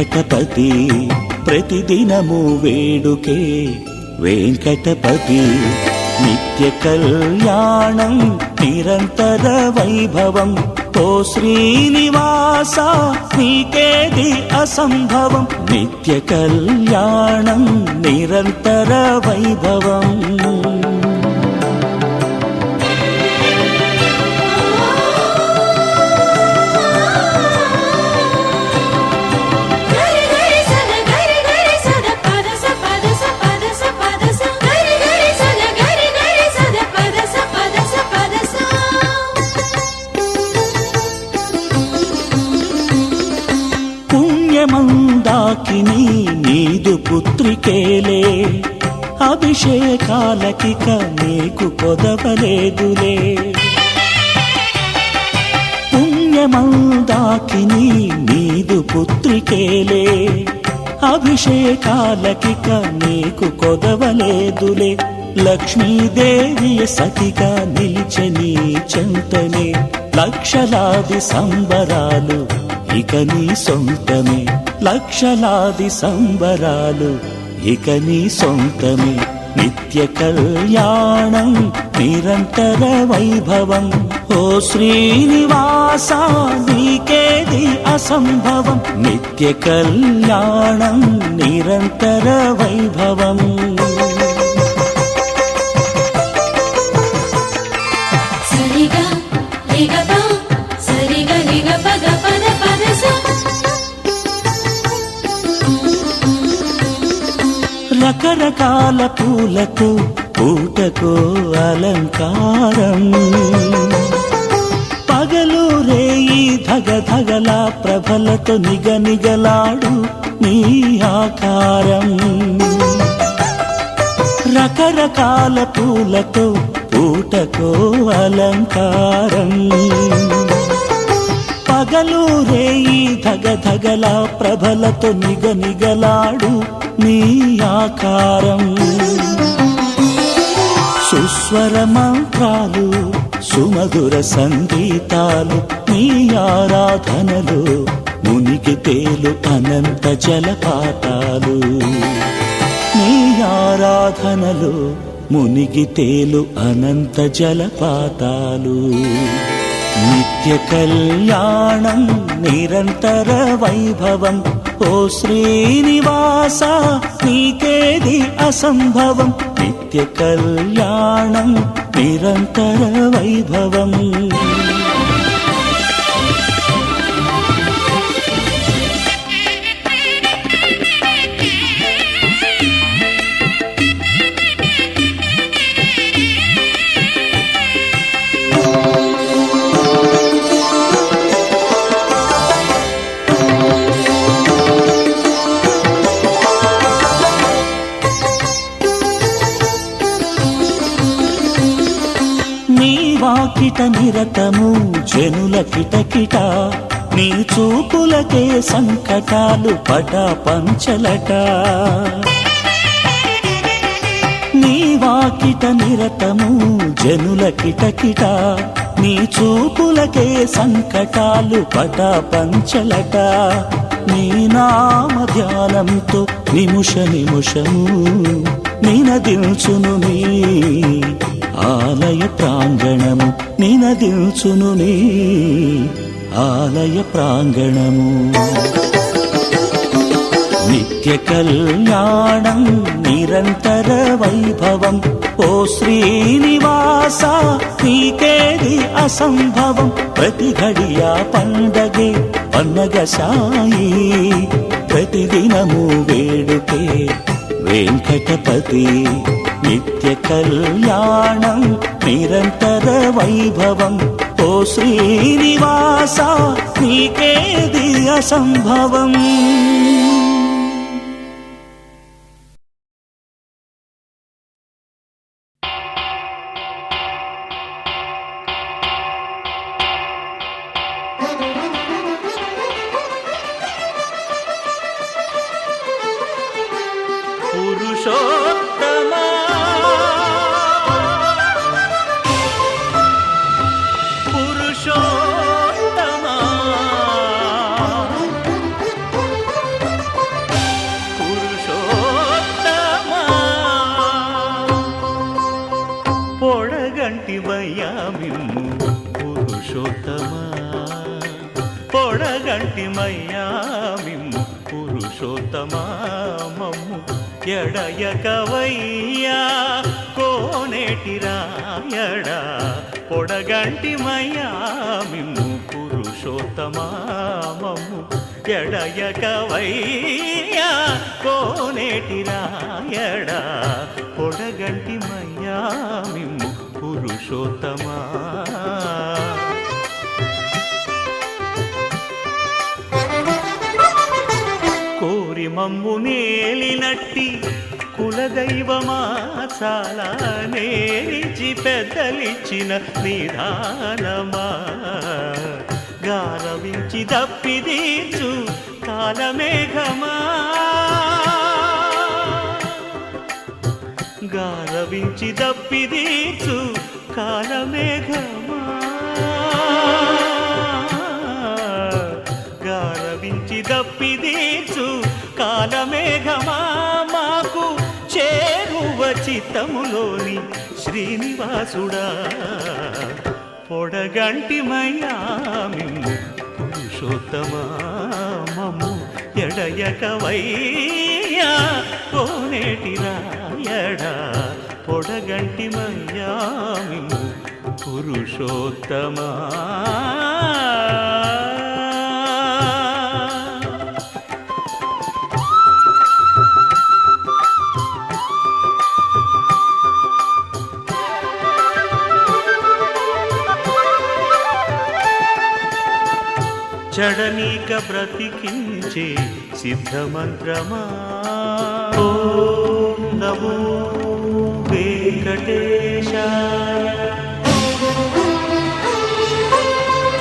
వెంకటపతి ప్రతిదినము వేడుకే వెంకటపతి నిత్య కళ్యాణం నిరంతర వైభవం ఓ శ్రీనివాస నీకేది అసంభవం నిత్య కళ్యాణం నిరంతర వైభవం మందాకిని నీదు పుత్రికేలే అభిషేకాలకిక నీకు కొదవలేదులే పుణ్యమందాకిని నీదు పుత్రికేలే అభిషేకాలకిక నీకు కొదవలేదులే లక్ష్మీదేవి సతిగా నిలిచని చెంతనే లక్షలాది సంబరాలు ఇక నీ సొంతమే లక్షలాది సంబరాలు ఇక నీ సొంతమే నిత్య కళ్యాణం నిరంతర వైభవం ఓ శ్రీనివాస నీకేది అసంభవం నిత్య కళ్యాణం నిరంతర వైభవం రకరకాల పూలతో పూటకో అలంకారం పగలు రేయి ధగధగల ప్రభలతో నిగనిగలాడు నీ ఆకారం రకరకాల పూలతో పూటకో అలంకారం పగలు రేయి ధగధగల ప్రభలతో నిగనిగలాడు నీ ఆకారం సుస్వర మంత్రాలు సుమధుర సంగీతాలు నీ ఆరాధనలు మునిగి తేలు అనంత జలపాతాలు నీ ఆరాధనలు మునిగి తేలు అనంత జలపాతాలు నిత్య కళ్యాణం నిరంతర వైభవం ఓ శ్రీనివాస నీకేది అసంభవం నిత్య కళ్యాణం నిరంతర వైభవం వాకిట నిరతము జనుల కిటకిట నీ చూపులకే సంకటాలు పటా పంచలట నీ వాకిట నిరతము జనుల కిటకిట నీ చూపులకే సంకటాలు పటా పంచలట నీ నామ ధ్యానంతో నిముష నిముషము నినదిల్చును నీ ఆలయ ప్రాంగణము నినదిల్చును నీ ఆలయ ప్రాంగణము నిత్య కళ్యాణం నిరంతర వైభవం ఓ శ్రీనివాస నీకేది అసంభవం ప్రతి ఘడియా పండగే పన్నగ సాయి ప్రతిదినము వేడుకే వెంకటపతి నిత్య కళ్యాణం నిరంతర వైభవం ఓ శ్రీనివాస నీకేది అసంభవం పురుషోత్తమా పురుషోత్తమా పొడగంటిమయ్యా మిమ్ము పురుషోత్తమా పొడగంటిమయ్యా మిమ్ము పురుషోత్తమా మమ్ము ఎడయకవయ్యా కోనేటి రాయడా పొడగంటిమయ్యా మిమ్ము పురుషోత్తమా మమ్ము ఎడయకవయ్యా కోనేటి రాయడా పొడగంటిమయ్యా మిమ్ము పురుషోత్తమా కోరి మమ్ము నేలినట్టి కులదైవమా చాలా నేరిచి పెద్దలిచ్చిన నిదానమా గారవించి దప్పిదీర్చు కాలమేఘమా గారవించి దప్పిదీర్చు కాలమేఘమా గారవించి దప్పిదీర్చు కాలమేఘమా మాకు చేరువ చిత్తములోని శ్రీనివాసుడా పొడగంటిమయ్యా మిమ్ము పురుషోత్తమా మమ్ము ఎడయకవయ్యా కోనేటి రాయడా పొడగంటిమయ్యా మిమ్ము పురుషోత్తమా చడనీక బ్రతికించే సిద్ధమంత్రమా ఓం నమో వెంకటేశాయ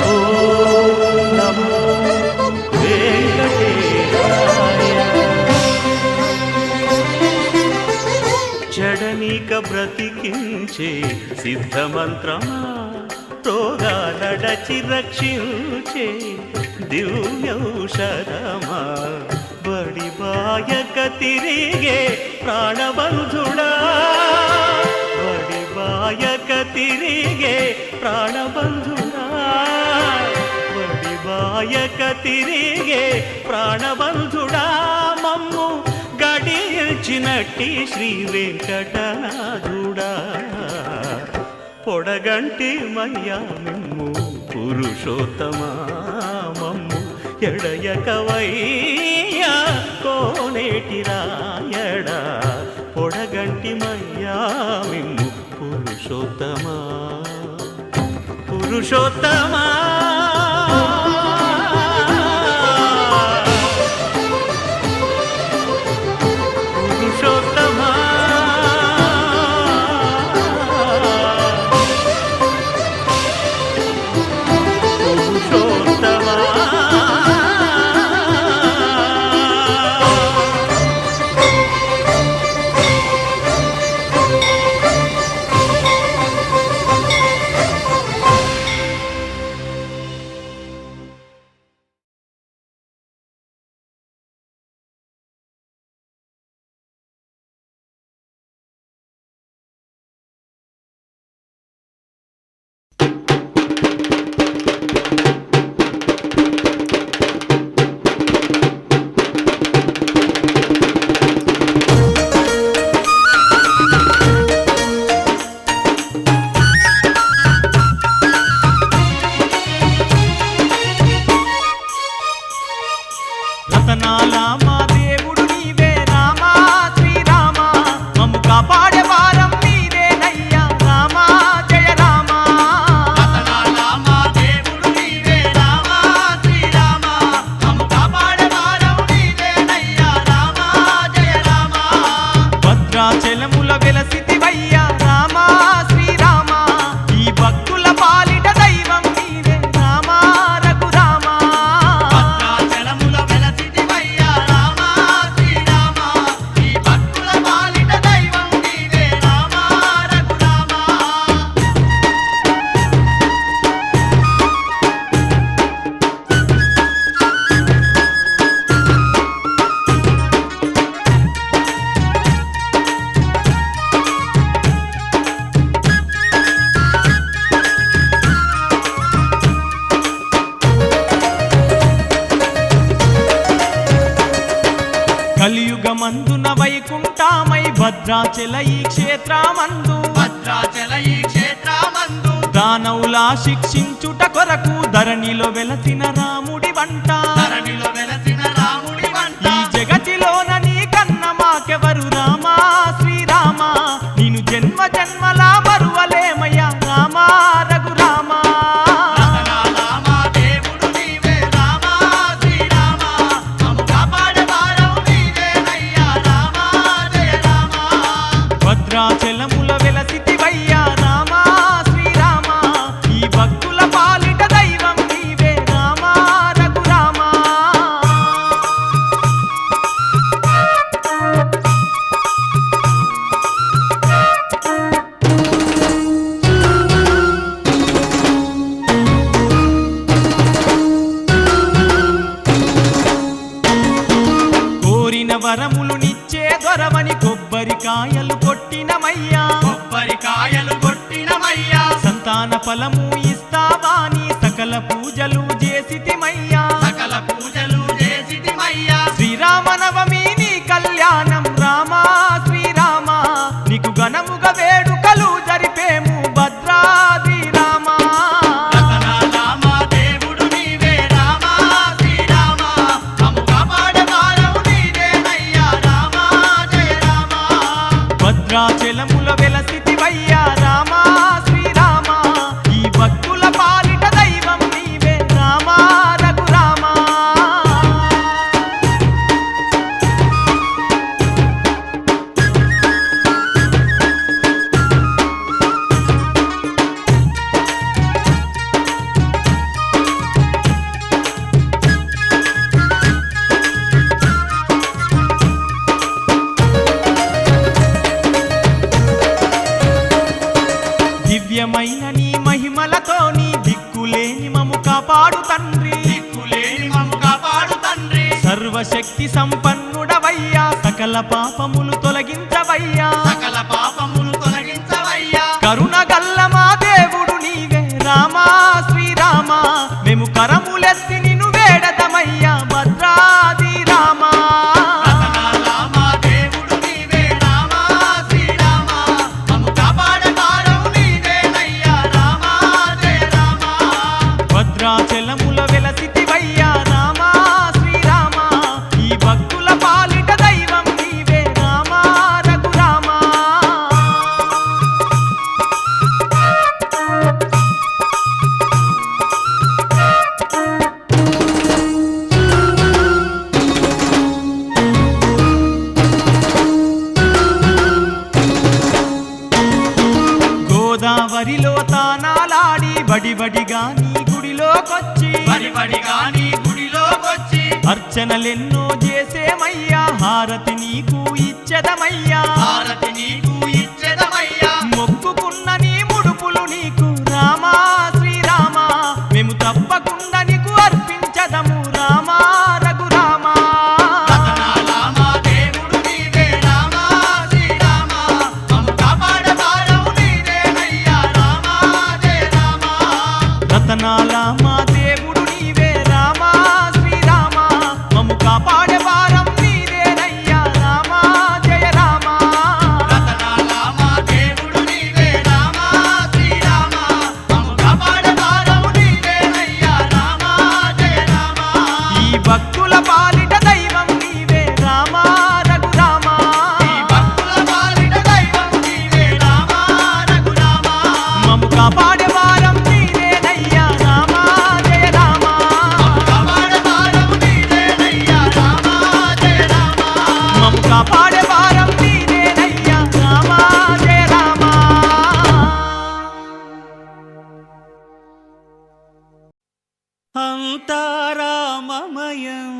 ఓం నమో వెంకటేశాయ చడనీక బ్రతికించే సిద్ధమంత్రమా రోగాలడచి రక్షించే దివ్యౌషధమా బడి బాయక తిరిగే ప్రాణబంధుడా బడి బాయక తిరిగే ప్రాణబంధుడా బడి బాయక తిరిగే ప్రాణబంధుడా మమ్ము గడిచినట్టి శ్రీ వెంకటనాథుడా పొడగంటిమయ్యా మిమ్ము పురుషోత్తమా మమ్ము ఎడయకవయ్యా కోనేటి రాయడా పొడగంటిమయ్యా మిమ్ము పురుషోత్తమా పురుషోత్తమా భద్రాచలముల వెలసిదివయ్యా రామా కలియుగమందున వైకుంఠమై భద్రాచల ఈ క్షేత్రమందు దానవుల శిక్షించుట కొరకు ధరణిలో వెలసిన రాముడి వంట ఈ జగతిలోన నీ కన్న మాకెవరు రామా శ్రీరామా నేను జన్మ జన్మలా మరువలేమయ్యా రామా రఘురామా భద్రాచలముల వెలసితివయ్యా రామా శ్రీరామా ఈ భక్తుల పాలిట దైవం నీవే రామా రఘురామా కోరిన వరములు నిచ్చే దొరవని కొబ్బరికాయలు కొట్టినమయ్యా సంతాన ఫలము ఇస్తావాని సకల పూజలు చేసితిమయ్యా శ్రీరామనవమి నీ కళ్యాణం రామా శ్రీరామా నీకు ఘనముగ వేడుకలు జరిపేము భద్రాద్రి రామా భద్రాచలముల వెలసితివయ్యా రామా శ్రీరామా ఈ భక్తుల పాలిట దైవం నీవే రామా రఘురామా దివ్యమైన నీ మహిమలతో నీ దిక్కులేని మము కాపాడు తండ్రి సర్వశక్తి సంపన్నుడవయ్యా సకల పాపములు తొలగించవయ్యా కరుణ గల్ల మా దేవుడు నీవే రామా శ్రీరామా మేము కరములెత్తి నిన్ను వేడదమయ్యా భద్రాది రామా భద్రాచలముల వెలసితివయ్యా రామా శ్రీరామా ఈ భక్తుల పాలిట దైవం నీవే రామా రఘురామా గోదావరిలో తానాలాడి బడిబడిగా నీ గుడిలోకొచ్చి అర్చనలెన్నో చేసేమయ్యా హారతి నీకు ఇచ్చెదమయ్యా మొక్కుకున్న నీ ముడుపులు నీకు రామా శ్రీరామా మేము తప్పకుండా నీకు అర్పించదము రామా రఘురామా రతనాల మా దేవుడు నీవే రామా శ్రీరామా మమ్ము కాపాడే వారం నీవేనయ్యా రామా జయ రామా ఈ భక్తుల పాలిట దైవం నీవే రామా రఘురామా మమ్ము కాపాడే వారం నీవేనయ్యా రామా జయ రామా మమ్ము కాపాడే వారం నీవేనయ్యా రామా జయ రామా అంతా రామమయం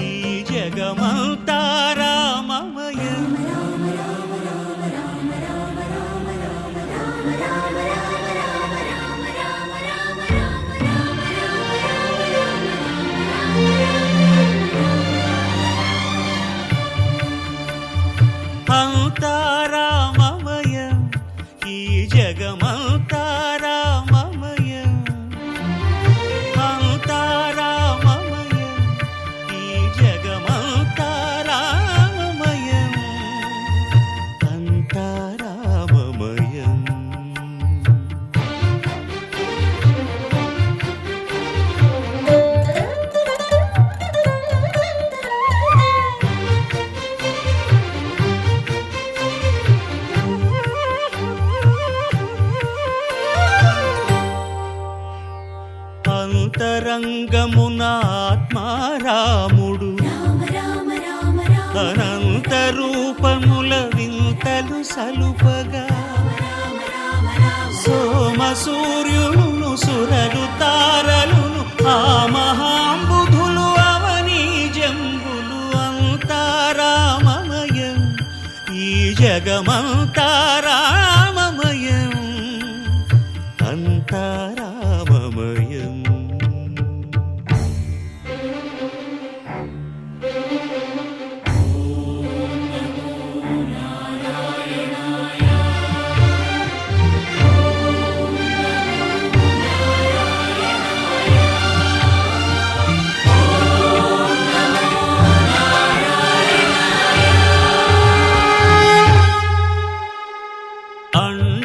ఈ జగమంతా రామమయం అంతా రామమయం ఈ జగమంతా రామమయం అంతా రామమయం అంతరంగమున ఆత్మారాముడు అనంత రూపముల వింతలు సలుపగా సోమ సూర్యులను సురలు తారలును ఆ మహాంబుధులు అవనీ జంబులు అంతారామమయం ఈ జగమంతారామమయం అంతారామమయం.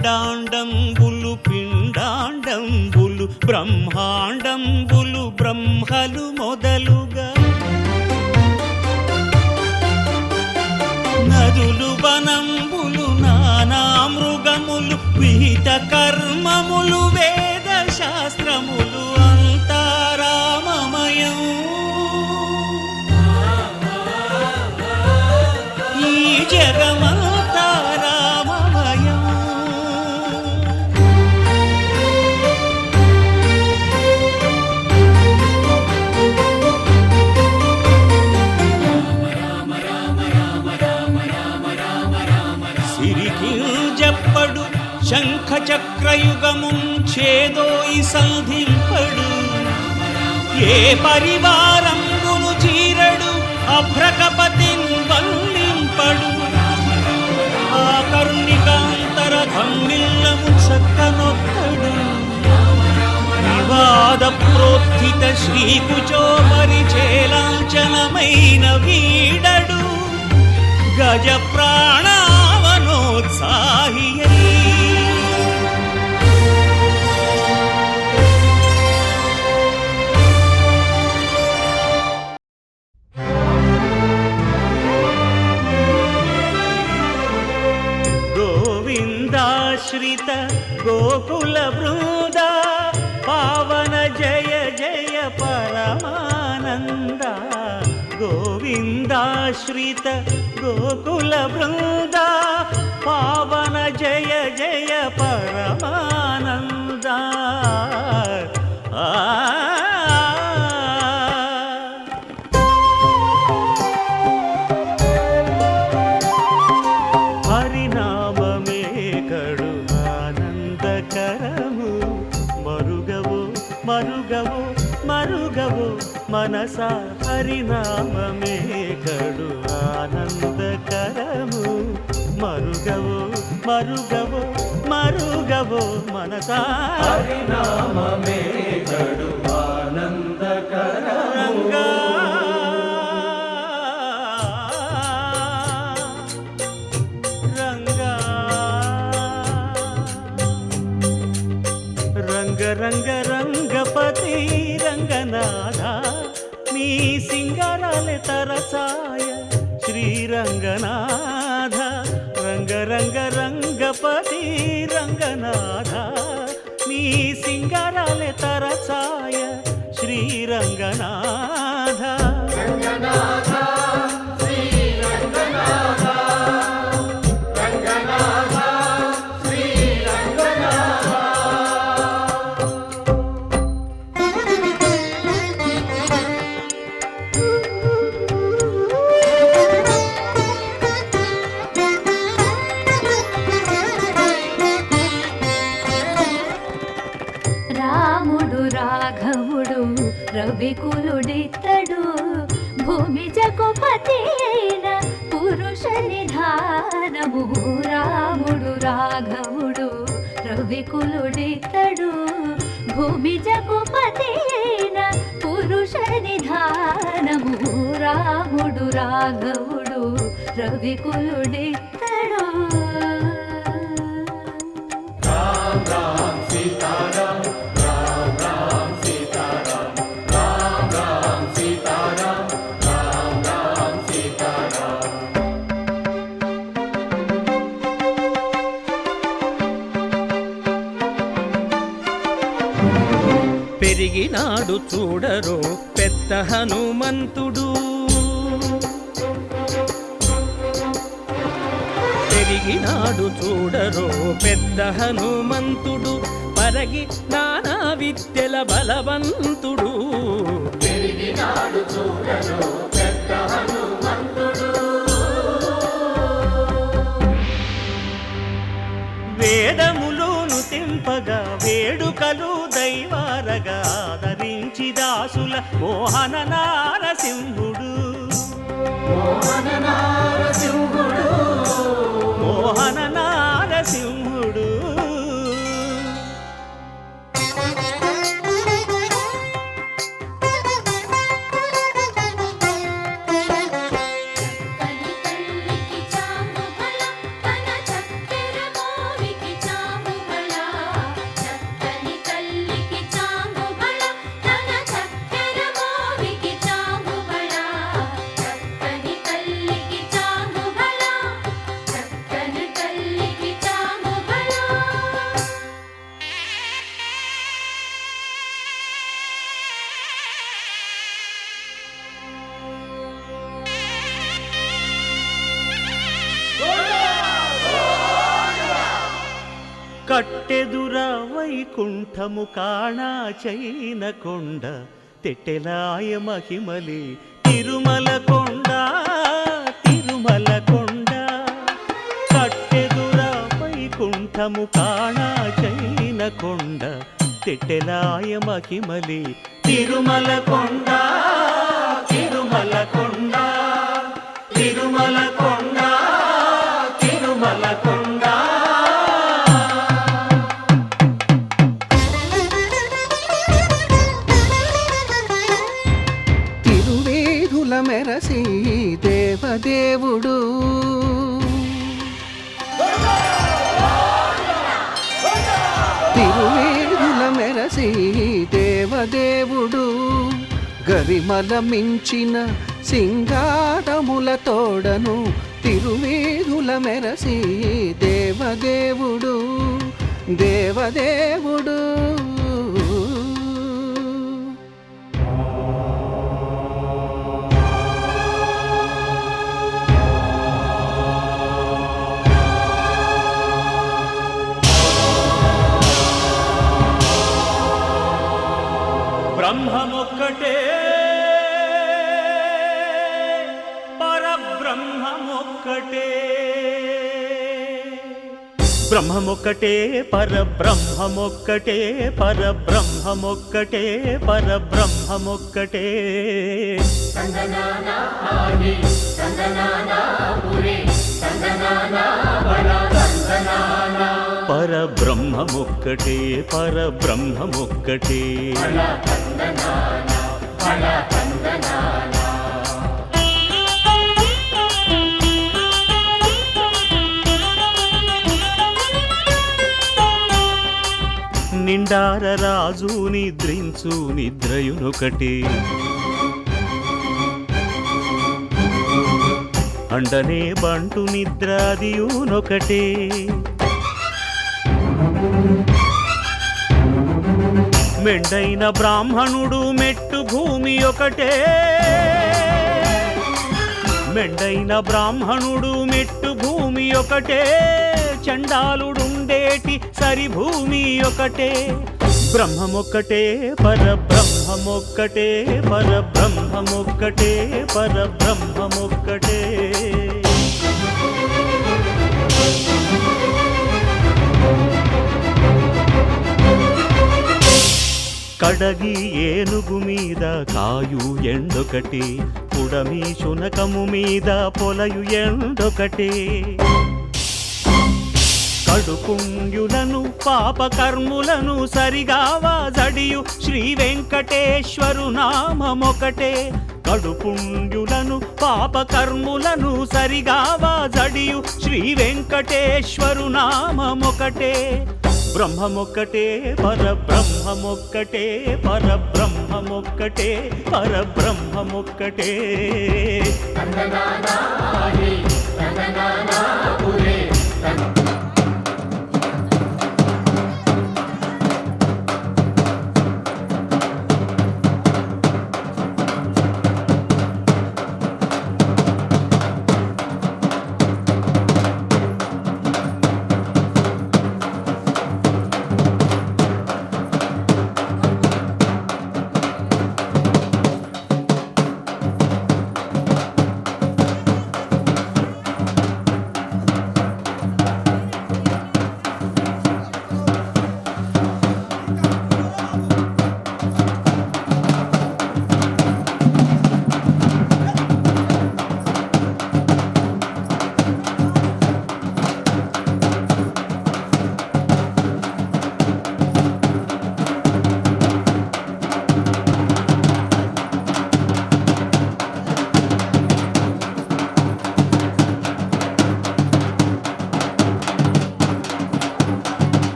అండాండంబులు పిండాండంబులు బ్రహ్మాండంబులు బ్రహ్మలు మొదలుగా నదులు వనంబులు నానా మృగములు విహిత కర్మములు వేద శాస్త్రములు అంతారామమయం ఈ జగమంతారామమయం. సిరికింజప్పడు శంఖ చక్రయుగముం ఛేదోయి సంధింపడు ఏ పరివారంబును చీరడు అభ్రకపతిన్ వల్లింపడు ఆ కర్ణికాంతర ధమ్మిల్లము చక్కనొక్కడు వివాద ప్రోత్థిత శ్రీకుచో పరిచేలాంఛనమైన వీడడు గజ ప్రాణావనోత్సాహియై గోవిందాశ్రిత గోకుల బృంద పావన జయ జయ పరమానంద గోవిందాశ్రిత గోకుల బృంద పావన జయ జయ పరమానంద హరినామమే కడు ఆనందకరము మరుగవో మరుగవో మరుగవో మనస హరినామమే కడు ఆనందకరము మరుగవో మరుగవో మరుగవో మనస హరినామమే కడు ఆనందకరము రంగ రంగ రంగపతి రంగనాథ నీ సింగారాలే తరసాయ శ్రీరంగనాథ రంగ రంగ రంగపతి రంగనాథ నీ సింగారాలే తరసాయ శ్రీరంగనాథ రంగనాథ శ్రీరంగనాథ రంగనాథ రవికులుడితడు భూమి జగపతి అయిన పురుష నిధానము రాముడు రాఘవుడు రవికులుడితడు భూమి జగపతి అయిన పురుష నిధానము రాముడు రాఘవుడు రవికులుడితడు రామ్ రామ్ సీతారాం రామ్ రామ్ సీతారాం రామ్ రామ్ సీతారాం రామ్ రామ్ సీతారాం. పెరిగినాడు చూడరో పెద్ద హనుమంతుడు, పెరిగినాడు చూడరో పెద్ద హనుమంతుడు, పరగి నానా విద్యల బలవంతుడు. పెరిగినాడు చూడరో పెద్ద హనుమంతుడు. వేదములోను తెంపగా వేడుకలు దైవారగా ఆదరించి దాసుల మోహన నారసింహుడు, మోహన నారసింహుడు, మోహన నారసింహుడు. కట్టెదుర వైకుంఠము కాణా చైన కొండ, తెట్టెలాయ మహిమలి తిరుమల కొండ, తిరుమల కొండ. కట్టెదుర వైకుంఠము కాణా చైన కొండ, తెట్టెలాయ మహిమలి తిరుమల కొండ, తిరుమల కొండ, తిరుమల కొండ, తిరుమల కొండ. మెరసి దేవదేవుడు, తిరువేదుల మెరసి దేవదేవుడు, గరిమల మించిన సింగారముల తోడను, తిరువేదుల మెరసి దేవదేవుడు, దేవదేవుడు. బ్రహ్మమొక్కటే పరబ్రహ్మమొక్కటే, బ్రహ్మమొక్కటే పరబ్రహ్మమొక్కటే, పరబ్రహ్మమొక్కటే పరబ్రహ్మమొక్కటే. పరబ్రహ్మమొక్కటే పరబ్రహ్మమొక్కటే. నిండార రాజు నిద్రించు నిద్రయునొకటి, అండనే బంటు నిద్రాదియునొకటే. మెండైన బ్రాహ్మణుడు మెట్టు భూమి ఒకటే, మెండైన బ్రాహ్మణుడు మెట్టు భూమి ఒకటే, చండాలుడుండేటి సరి భూమి ఒకటే. బ్రహ్మమొక్కటే పరబ్రహ్మమొక్కటే, పరబ్రహ్మమొక్కటే పరబ్రహ్మమొక్కటే. కడగి ఏనుగు మీద కాయు ఎండొకటి, పుడమి శునకము మీద పొలయు ఎండొకటి. కడుపుండ్యులను పాపకర్ములను సరిగావా జడియు శ్రీ వెంకటేశ్వరు నామమొకటే. కడుపుండ్యులను పాపకర్ములను సరిగావా జడియు శ్రీ వెంకటేశ్వరు నామమొకటే. బ్రహ్మమొక్కటే పరబ్రహ్మమొక్కటే, పరబ్రహ్మమొక్కటే పరబ్రహ్మమొక్కటే.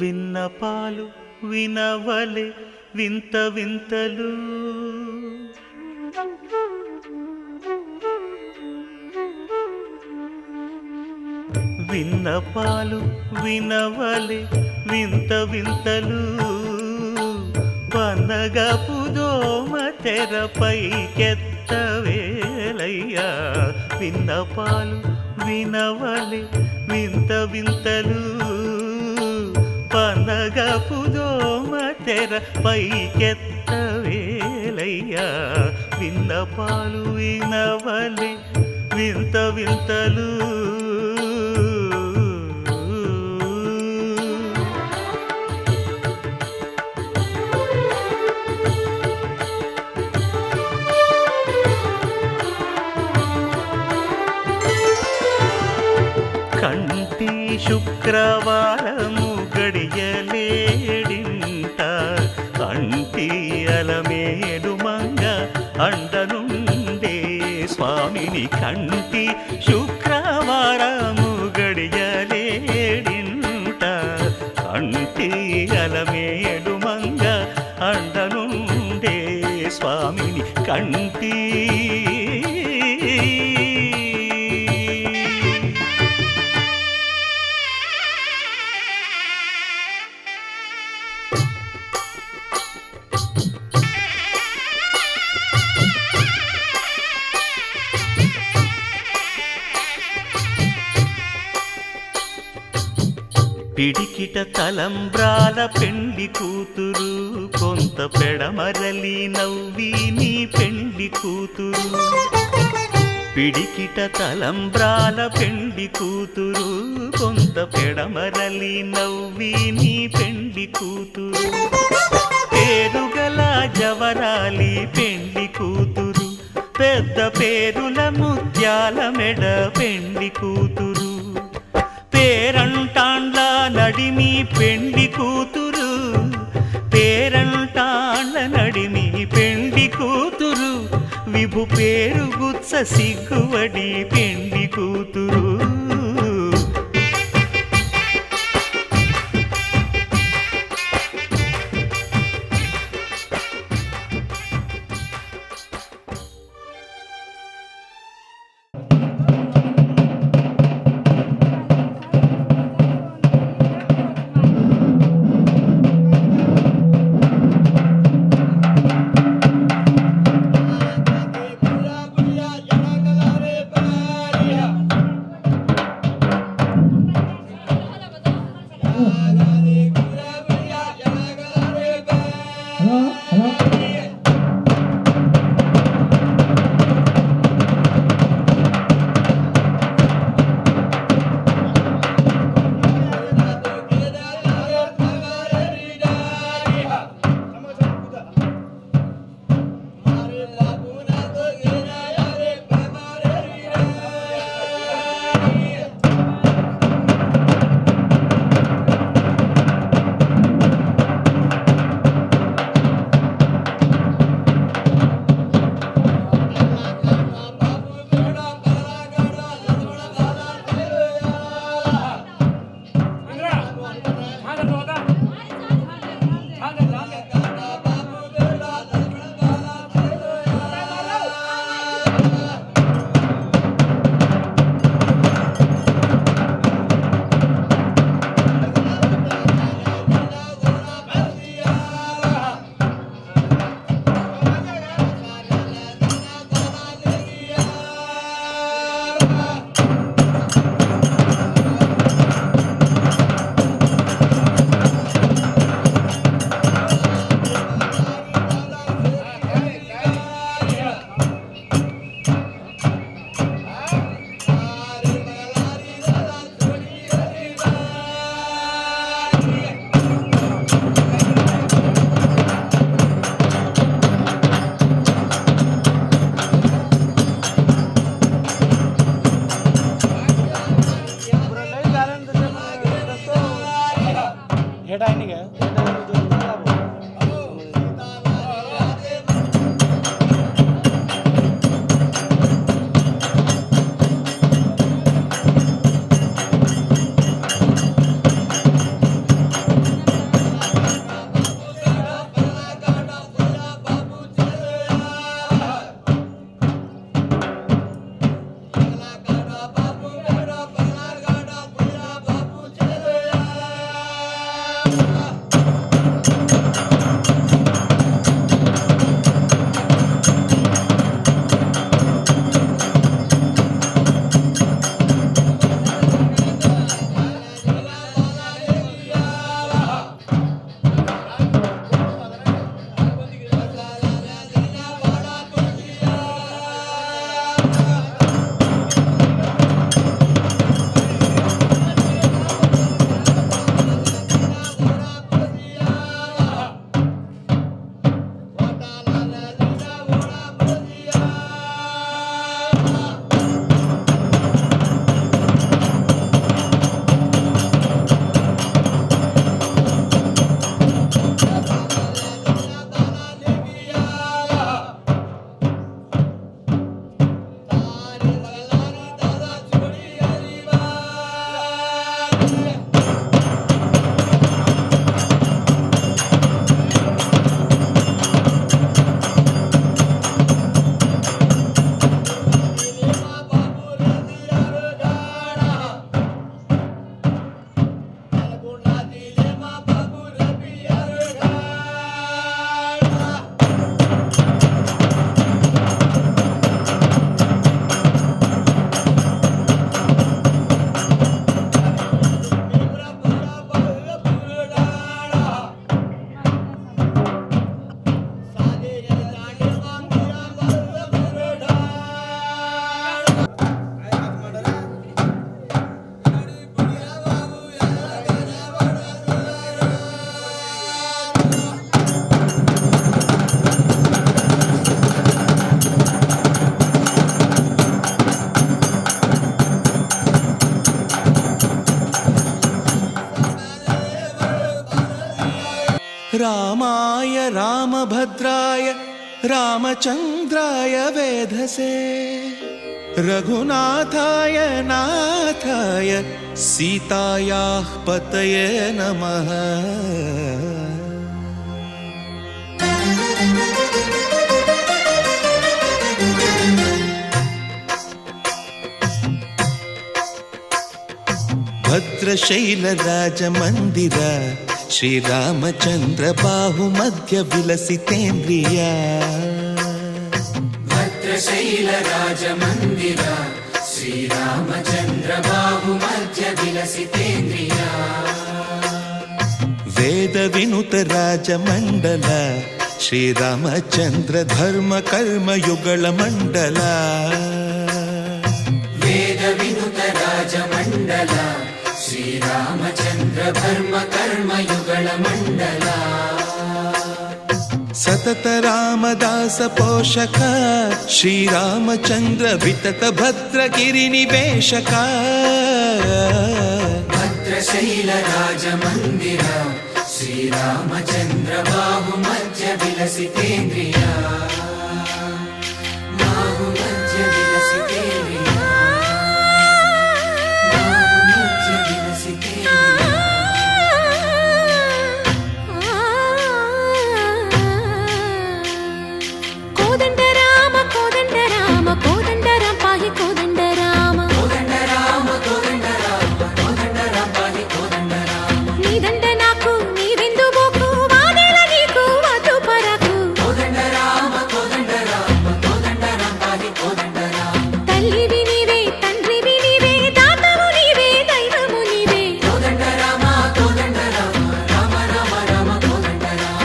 విన్నపాలు వినవలే వింత వింతలు విన్నపాలు వినవలే వింత వింతలు పన్నగపు దోమ తెరపైకెత్తవేలయ్యా విన్నపాలు వినవలే వింత వింతలు పనగపు దోమ తెర పైకెత్తవేలయ్యా విన్నపాలు వినవలే వింత వింతలు కంటి శుక్రవారము గడియలేడింట కంటి అలమేడు మంగ అండనుండే స్వామిని కంటి శుక్రవారము గడియలేడింట కంటి అలమేడు మంగ అండనుండే స్వామిని కంటి పిడికిట తలంబ్రాల పెండ్లి కూతురు కొంత పెడమరలి నవ్వి నీ పెండ్లి కూతురు పిడికిట తలంబ్రాల పెండ్లి కూతురు కొంత పెడమరలి నవ్వి నీ పెండ్లి కూతురు పేరుగల జవరాలి పెండ్లి కూతురు పెద్ద పేరుల ముత్యాల మెడ పెండ్లి కూతురు పేరంటాండ్ల నడిమి పెండ్లి కూతురు పేరంటాండ్ల నడిమి పెండ్లి కూతురు విభు పేరు గుత్స సిగ్గువడి పెండ్లి కూతురు रामाय रामभद्राय रामचन्द्राय वेधसे रघुनाथाय नाथाय सीतायाः पतये नमः। भद्रशैलराजमन्दिर श्रीरामचन्द्र बाहुमध्य विलसितेन्द्रिया। भद्रशैलराजमन्दिर श्रीरामचन्द्र बाहुमध्य विलसितेन्द्रिया। वेदविनुत राजमण्डल श्रीरामचन्द्र धर्म कर्म युगल मण्डल। वेदविनुत राजमण्डल श्रीरामचन्द्र धर्म कर्म युगल मण्डल। सतत रामदास पोषक श्रीरामचन्द्र वितत भद्रगिरिनिवेशक। भद्रशैलराजमन्दिर श्रीरामचन्द्र बाहुमध्य विलसितेन्द्रिया। बाहुमध्य विलसितेन्द्रिया। बाहुमध्य विलसितेन्द्रिया। కోదండ రామ కోదండ రామ కోదండ రామ పాహి కోదండ రామ కోదండ రామ కోదండ రామ కోదండ రామ పాహి కోదండ రామ। నీదండ నాకు నీదెందు బోకు వాదేల నీకు వద్దు పరకు కోదండ రామ కోదండ రామ కోదండ రామ పాహి కోదండ రామ। తల్లివి నీవే తండ్రివి నీవే దాతవు నీవే దైవము నీవే కోదండ రామ కోదండ రామ రామ రామ రామ కోదండ రామ।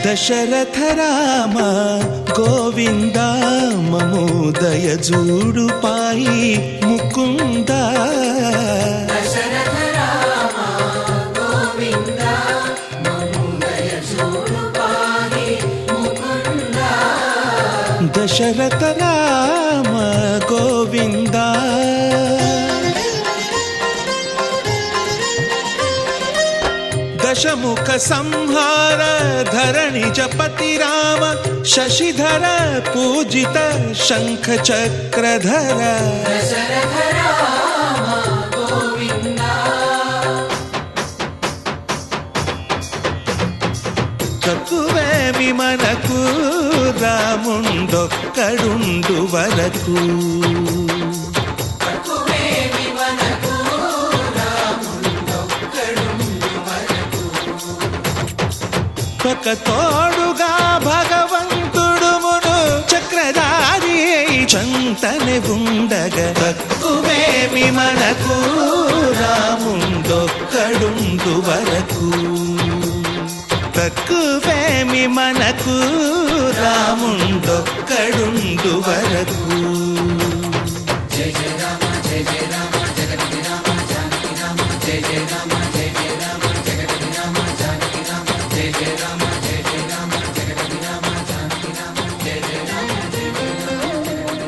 दशरथ राम गोविंद ममो दय जूडु पाहि मुकुंद। दशरथ राम गोविंद ममो दय जूडु पाहि मुकुंद। దశరథ రామ గోవింద దశముఖ సంహార ధరణి జపతి రామ శశిధర పూజిత శంఖ చక్రధర దశరథ రామ గోవింద తక్కువేమి మనకు రాముండొక్కడుండు వరకు తక్కువేమి మనకు రాముండొక్కడుండు వరకు ఒక తోడుగా భగవంతుడుమును చక్రధారి చంతనే ఉండగా తక్కువేమి మనకు రాముండొక్కడుండు వరకు తక్కువేమి మనకు రాముండొక్కడుండు వరకు జయ జయ రామ జయ జయ రామ జగతి రామ జానకి రామ జయ జయ రామ జయ జయ రామ జగతి రామ జానకి రామ జయ జయ రామ జయ జయ రామ జగతి రామ జానకి రామ జయ జయ రామ జయ జయ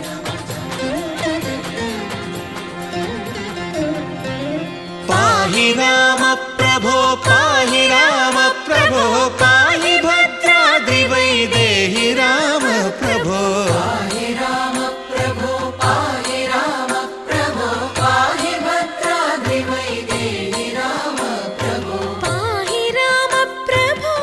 రామ పాహి రామ ప్రభో పాహి రామ ప్రభో పాహి భద్రాద్రి వైదేహి రామ ప్రభో పాహి రామ ప్రభో పాహి రామ ప్రభో పాహి భద్రాద్రి వైదేహి రామ ప్రభో పాహి రామ ప్రభో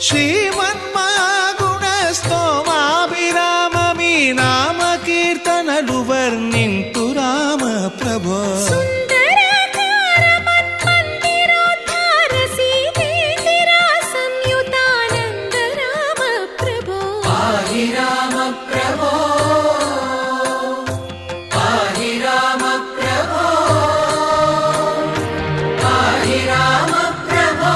శ్రీమన్మాగుణ స్తోమాభిరామ మీ నామ కీర్తనలు వర్ణింతు రామ ప్రభో సుందరాకార మన్మందిరోద్ధార సీతేందిరా సంయుతానంద రామ ప్రభో పాహి రామ ప్రభో పాహి రామ ప్రభో పాహి రామ ప్రభో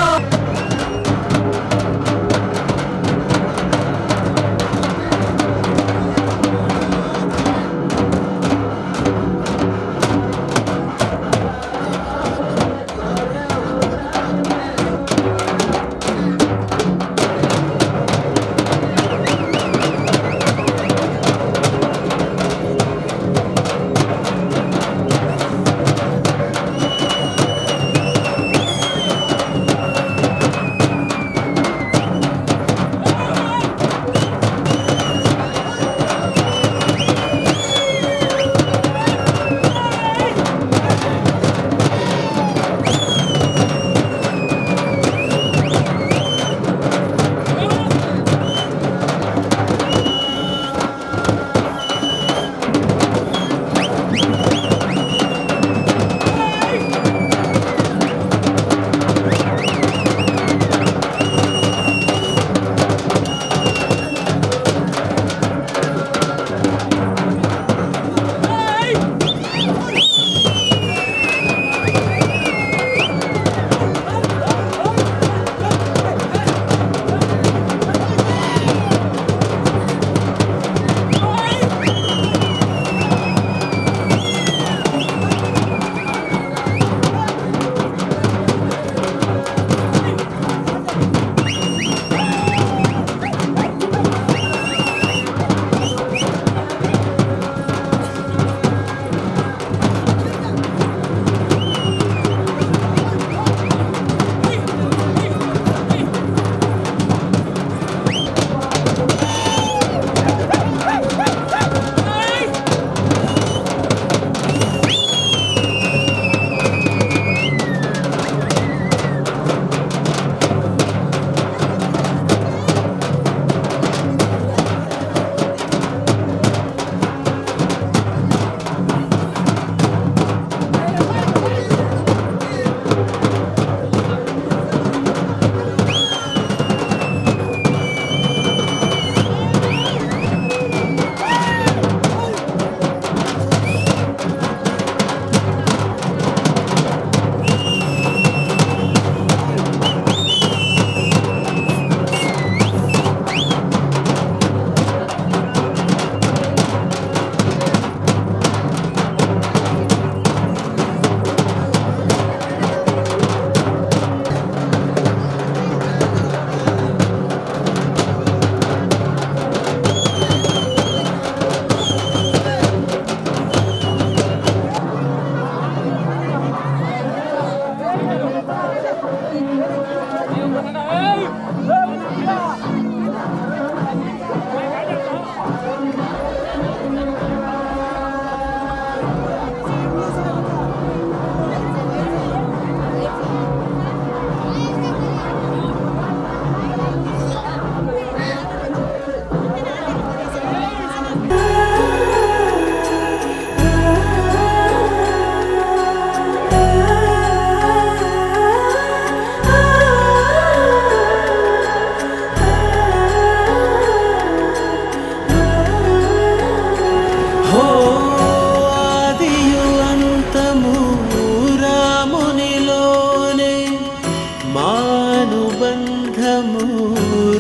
అనుబంధము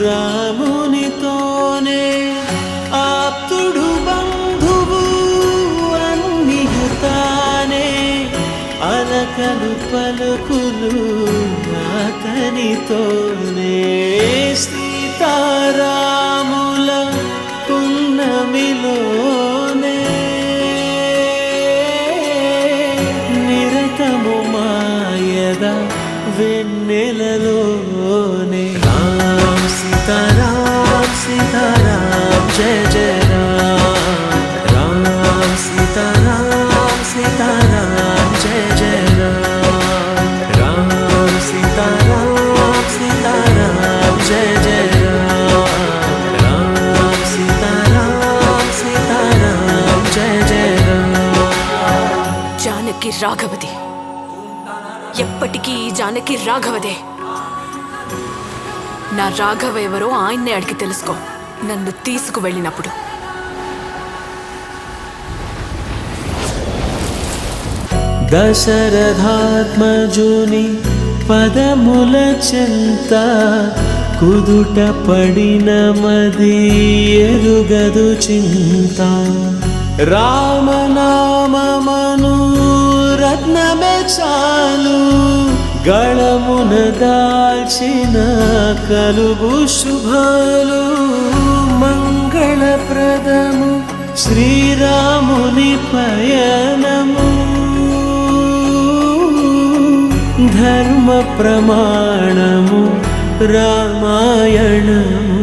రామునితోనే ఆప్తుడు బంధువు అన్నియుతానే అలకలు పలుకులు అతనితోనే సీతారాముల పున్నమిలోనే నిరతము మాయద వెన్నెలలోనే రామ్ సీతారామ్ సీతారామ్ జయ జయ రామ్ రామ్ సీతారామ్ సీతారామ్ జయ జయ రామ్ రామ్ సీతారామ్ సీతారామ్ జయ జయ రామ్ రామ్ సీతారామ్ సీతారామ్ జయ జయ రామ్ జానకి రాఘవది, ఎప్పటికీ ఈ జానకి రాఘవదే. నా రాఘవ ఎవరో ఆయన్నే అడిగి తెలుసుకో నన్ను తీసుకువెళ్ళినప్పుడు. దశరథాత్మజుని పదముల చెంత కుదుట పడిన మది ఎరుగదు చింత రామనామమను రత్నమే చాలు గళమున దాల్చిన కలుగు శుభాలు మంగళప్రదము శ్రీరాముని పయనము ధర్మ ప్రమాణము రామాయణము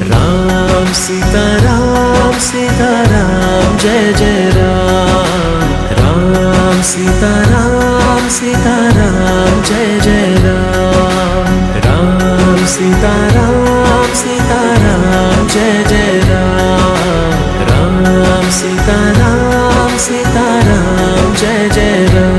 రామ్ సీతారామ్ సీతారామ్ జయ జయ రామ్ రామ్ సీతారామ్ సీతారామ్ జయ జయ రామ్ రామ్ సీతారామ్ సీతారామ్ జయ జయ రామ్ రామ్ సీతారామ్ సీతారామ్ జయ జయ రామ్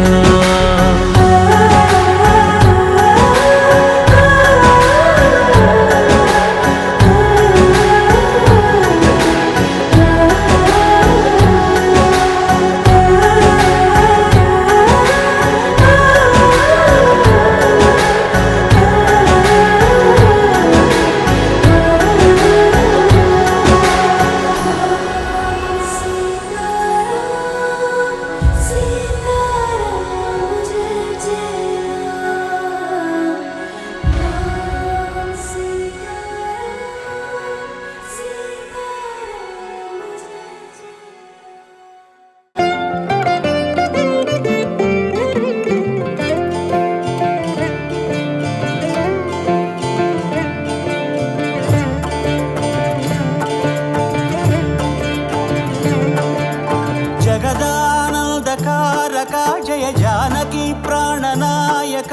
జగదానందకారక జయ జానకి ప్రాణనాయక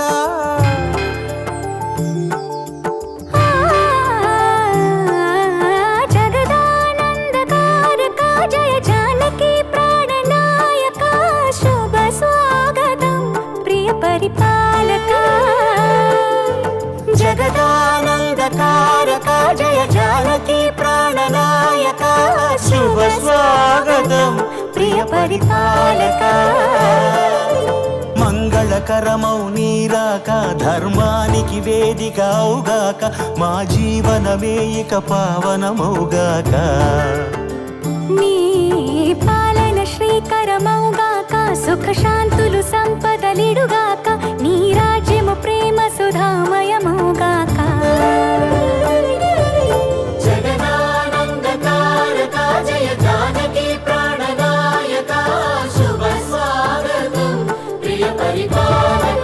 జగదానందకారక జయ జానకి ప్రాణనాయక శుభ స్వాగతం ప్రియ పరిపాలక. జగదానందకారక జయ జానకి ప్రాణనాయక శుభ స్వాగతం ప్రియ పరిపాలక. మంగళకరమౌ నీరాక ధర్మానికి వేదిక అవుగాక మా జీవనమే ఇక పావనమౌగాక. నీ పాలన శ్రీకరమౌగాక సుఖ శాంతులు సంపదలిడుగాక నీ రాజ్యము ప్రేమ సుధామయమౌగాక. జగదానందకారక జయ జానకి ప్రాణనాయక శుభ స్వాగతం ప్రియ పరిపాలక.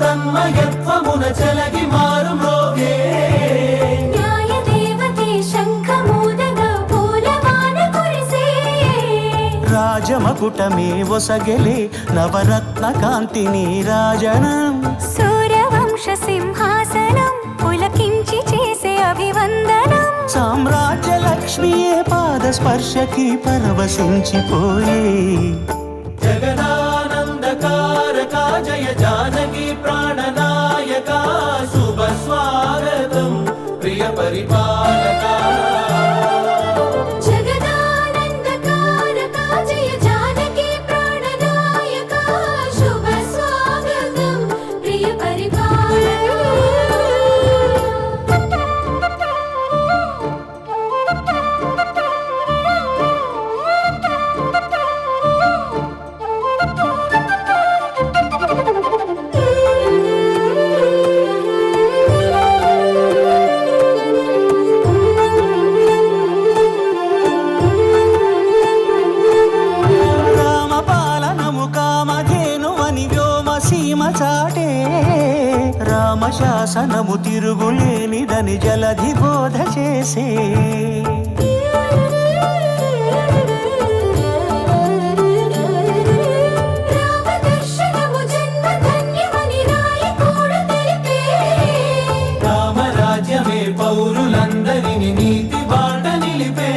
తన్మయత్వమున చలగి మారు మ్రోగే న్యాయ దేవతే శంఖము మకుటమే ఒసగెలే నవరత్న కాంతిని రాజనం సూర్యవంశ సింహాసనం పులకించి చేసే అభివందనం సామ్రాజ్య లక్ష్మియే పాద స్పర్శకి పరవశించిపోయే జగదానందకారక జయ జానకి ప్రాణనాయక శుభ స్వాగతం ప్రియ పరిపాలక జగదానందకారక జయ జానకి ప్రాణనాయక శుభ స్వాగతం ప్రియ రామపాలనము కామధేనువని వ్యోమ సీమ చాటే రామశాసనము తిరుగులేనిదని జలధి బోధ చేసే రామదర్శనము జన్మధన్యమని నాయకుడు తెలిపే రామరాజ్యమే పౌరులందరిని నీతి బాట నిలిపే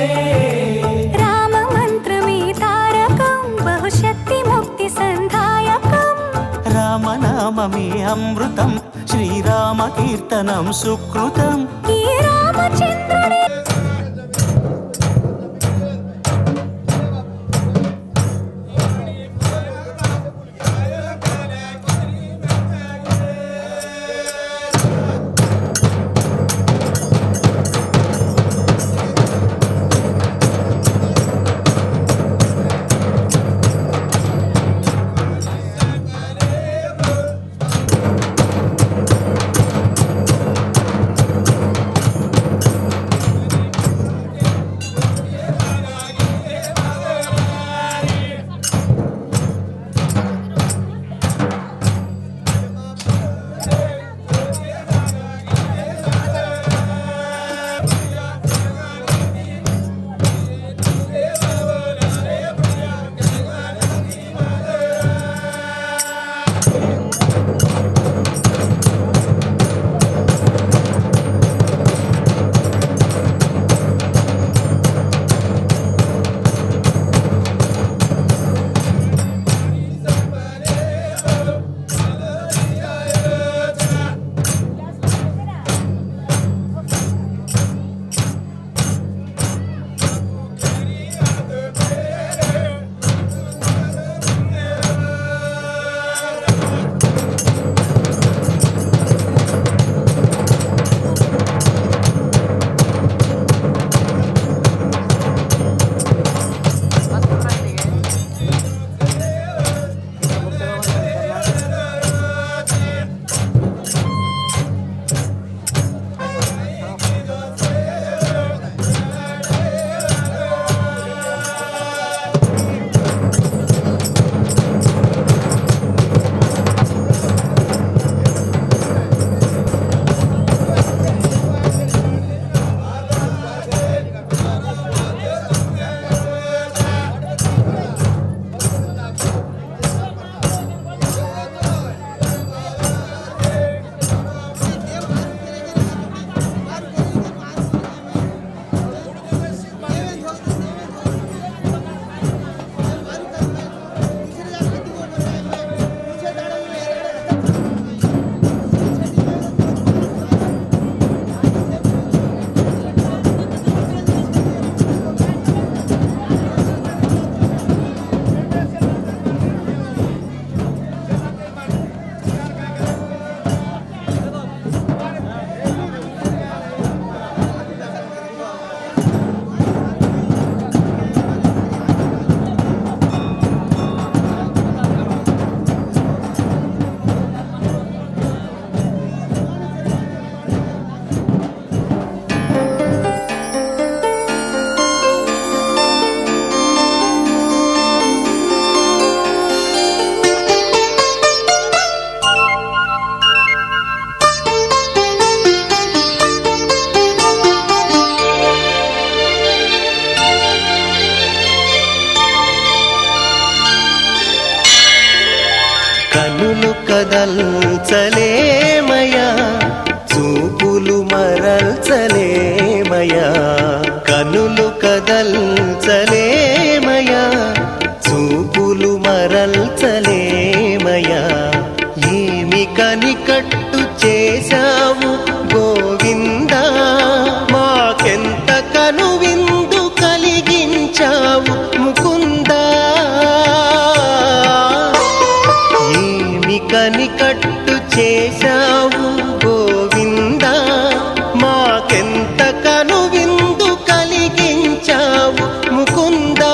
రామ మంత్రమే తారకం బహుశక్తి ముక్తి సంధాయకం రామనామమే అమృతం శ్రీరామ కీర్తనం సుకృతం ఈ రామచంద్రుని కనులు కదల్చలేమయా చూపులు మరల్చలేమయా కనులు కదల్చలేమయా చూపులు మరల్చలేమయా ఏమి కనికట్టు చేశావు గోవిందా మాకెంత కనువిందు కలిగించావు ముకుందా ఏమి కనికట్టు చేశావు గోవిందా మాకెంత కనువిందు కలిగించావు ముకుందా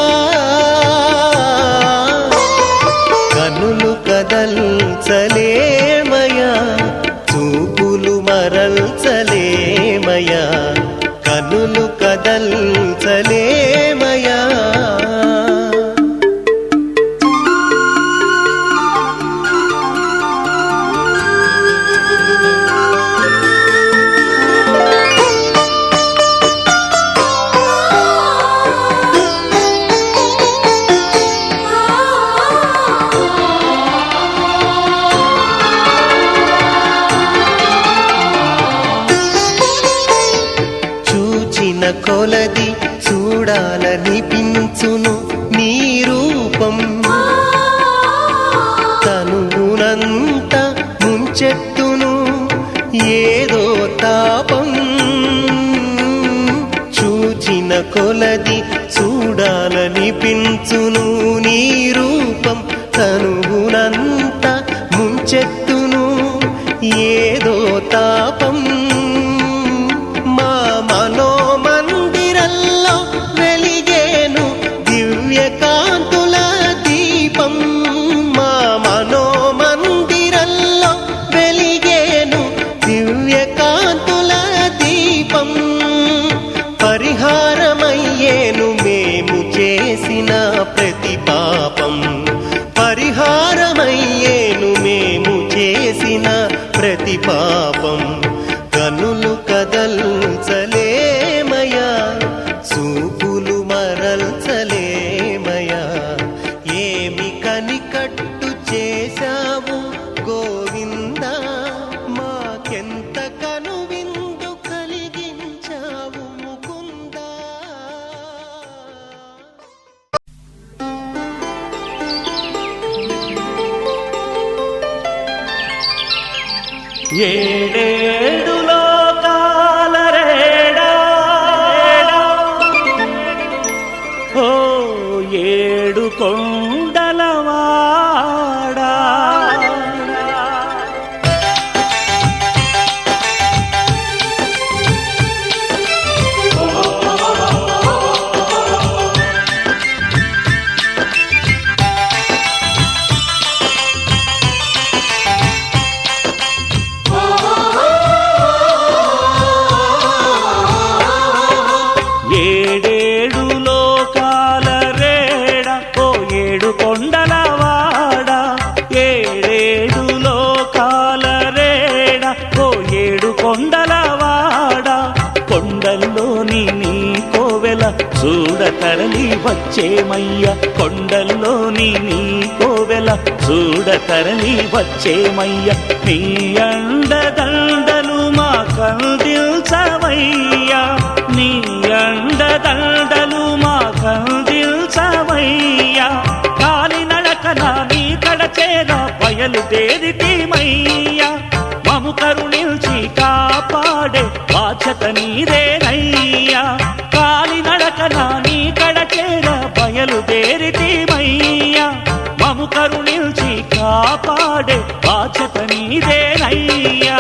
కనులు కదల్చలేమయా చూపులు మరల్చలేమయా కనులు కదల్చలేమయా కొలది చూడాలనిపించును నీ రూపం తనువునంత ముంచెత్తును ఏదో తాపం చూచిన కొలది చూడాలనిపించును నీ రూపం తనువునంత ముంచెత్తును ఏదో తాపం కాంతుల దీపం మా మనోమందిరంలో వెలిగేను దివ్య కాంతుల దీపం పరిహారమయ్యేను మేము చేసిన ప్రతి పాపం పరిహారమయ్యేను మేము చేసిన ప్రతి పాపం కనులు కదల్చలేమయా చూపులు మరల్చలేమయా ఏమి కనికట్టు చేశావు గోవిందా మాకెంత కనువిందు కలిగించావు ముకుందా ఏడేడు లోకాల రేడా ఓ ఏడు కొండలవాడా ఏడేడు లోకాల రేడ ఓ ఏడు కొండలవాడ ఏడేడు లోకాల రేడ ఓ ఏడు కొండలవాడ కొండల్లోని నీ కోవెల చూడ తరలి వచ్చేమయ్య కొండల్లోని నీ కోవెల చూడ తరలి వచ్చేమయ్య నీ అండదండలు మా కందిల్చవయ్యా నీ అండదండలు మా కందిల్చవయ్యా కాలి నడకన నీ కడచేర బయలుదేరితీమయ్యా మము కరుణించి కాపాడే బాధ్యత నీదేనయ్యా కాలి నడకన నీ కడచేర బయలుదేరితీమయ్యా మము కరుణించి కాపాడే బాధ్యత నీదేనయ్యా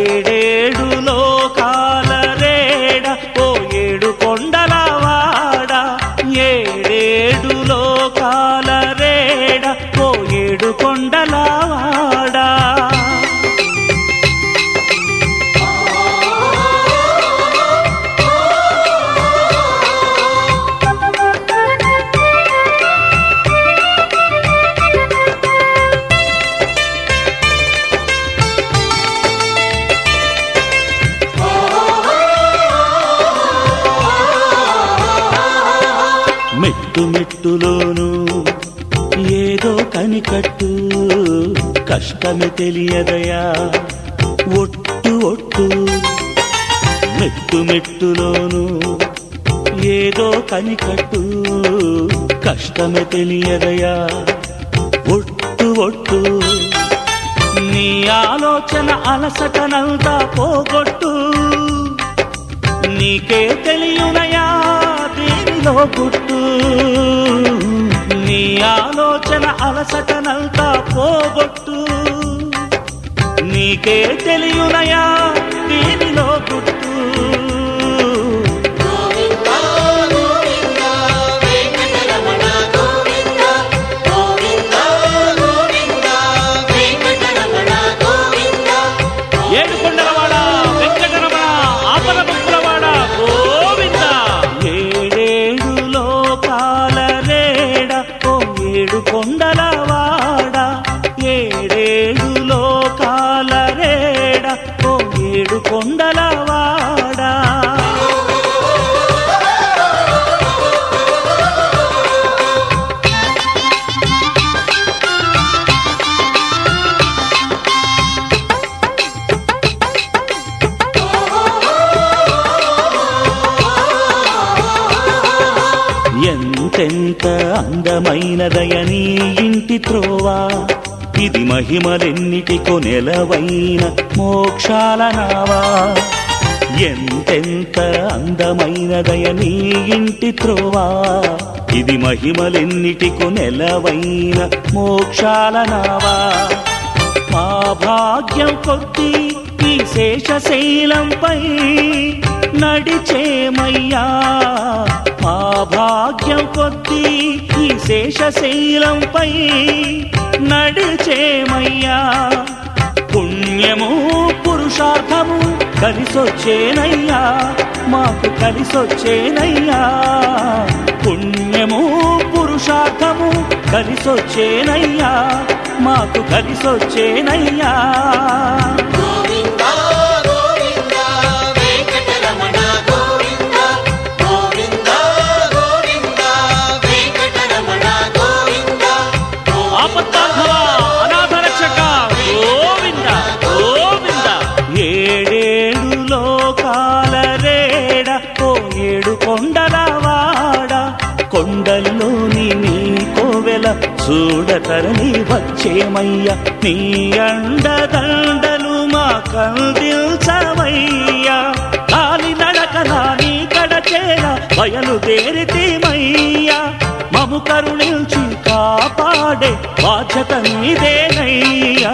ఏడేడు లోకాల రేడ ఓ ఏడు కొండలవాడ ఏడేడు లోకాల రేడ ఓ ఏడు కొండలవాడా ఏదో కనికట్టు కష్టమే తెలియదయా ఒట్టు ఒట్టు మెట్టు మెట్టులోను ఏదో కనికట్టు కష్టమే తెలియదయా ఒట్టు ఒట్టు నీ ఆలోచన అలసటనంతా పోగొట్టు నీకే తెలియనయా దేనిలో గుట్టు నీ ఆలోచన అలసటనంతా పోగొట్టు నీకే తెలియనయా దేనిలో గుట్టు ఏడుకొండలవాడ వెంకటరమణ ఆపద ముక్కులవాడ గోవింద ఏడేడు లోకాల రేడ ఓ ఏడు కొండలవాడ ఏడేడు లోకాల రేడ ఓ ఏడు కొండలవాడ ఎంతెంత అందమైనదయ నీ ఇంటి త్రోవా ఇది మహిమలెన్నిటికో నెలవైన మోక్షాల నావా ఎంతెంత అందమైనదయ నీ ఇంటి త్రోవా ఇది మహిమలెన్నిటికో నెలవైన మోక్షాల నావా మా భాగ్యం కొద్ది ఈ శేషశైలంపై నడిచేమయ్యా మా భాగ్యం కొద్ది ఈ శేషశైలంపై నడిచేమయ్యా పుణ్యము పురుషార్థము కలిసొచ్చేనయ్యా మాకు కలిసొచ్చేనయ్యా పుణ్యము పురుషార్థము కలిసొచ్చేనయ్యా మాకు కలిసొచ్చేనయ్యా ఆపత్తార్హవ అనాథ రక్షక గోవింద గోవింద ఏడేడు లోకాల రేడ ఓ ఏడు కొండలవాడ కొండల్లోని నీ కోవెల చూడతరలి వచ్చేమయ్య నీ అండదండలు మా కందిల్చవయ్యా కాలి నడకలా నీ కడచేర బయలుదేరితేమయ్యా మము కరుణించి కాపాడే బాధ్యత నీదేనయ్యా